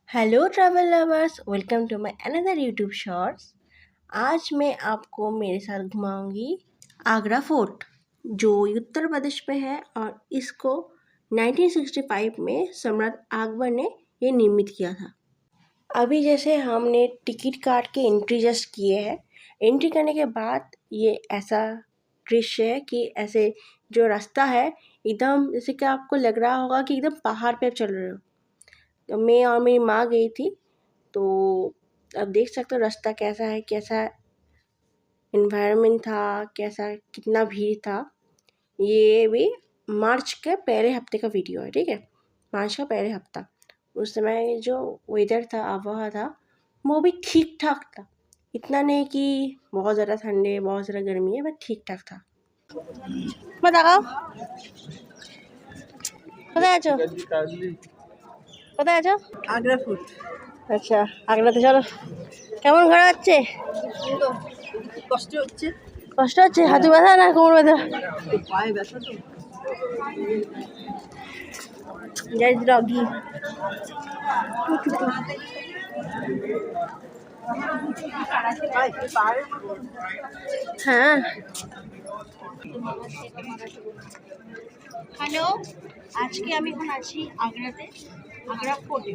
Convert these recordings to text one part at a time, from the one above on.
Hello travel lovers, welcome to my another YouTube shorts. आज मैं आपको मेरे साथ घुमाऊंगी आगरा फोर्ट, जो उत्तर प्रदेश में है और इसको 1965 में सम्राट अकबर ने ये निर्मित किया था। अभी जैसे हमने टिकट काट के एंट्री जस्ट किए हैं। एंट्री करने के बाद ये ऐसा दृश्य है कि ऐसे जो रास्ता है एकदम जैसे कि आपको लग रहा होगा कि एकदम पहाड़ पे आप चल रहे हो। तो मैं और मेरी माँ गई थी, तो अब देख सकते हो रास्ता कैसा है, कैसा एनवायरनमेंट था, कैसा कितना भीड़ था। ये भी मार्च के पहले हफ्ते का वीडियो है, ठीक है। मार्च का पहले हफ्ता, उस समय जो वेदर था, आबहवा था, वो भी ठीक ठाक था। इतना नहीं कि बहुत ज़्यादा ठंडे बहुत ज़्यादा गर्मी है, बट ठीक ठाक था। बताओ কোথায় আছো কোথায় আছো? আগ্রা ফুড আচ্ছা, আগ্রাতে চলো। কেমন ঘোরা হচ্ছে? কষ্ট হচ্ছে, কষ্ট হচ্ছে? হাঁটু ব্যথা না কোমর ব্যথা? পায়ে ব্যথা তো। যাই ডগি। হ্যাঁ, হ্যালো, আজকে আমি এখন আছি আগ্রাতে, আগ্রা ফোর্টে।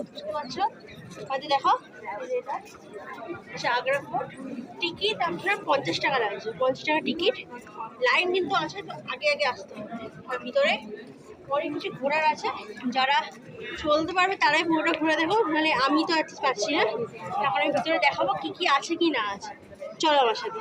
বুঝতে পারছো? হয়তো দেখো আচ্ছা, আগ্রা ফোর্ট। টিকিট আপনার 50 টাকা লাগছে, 50 টাকা টিকিট। লাইন কিন্তু আছে, তো আগে আগে আসতে হবে। আর ভিতরে অনেক কিছু ঘোরার আছে, যারা চলতে পারবে তারাই পুরোটা ঘুরে দেখো, নাহলে আমি তো আর পারছি না। এখন আমি ভিতরে দেখাবো কি কি আছে কি না আছে। চলো আমার সাথে।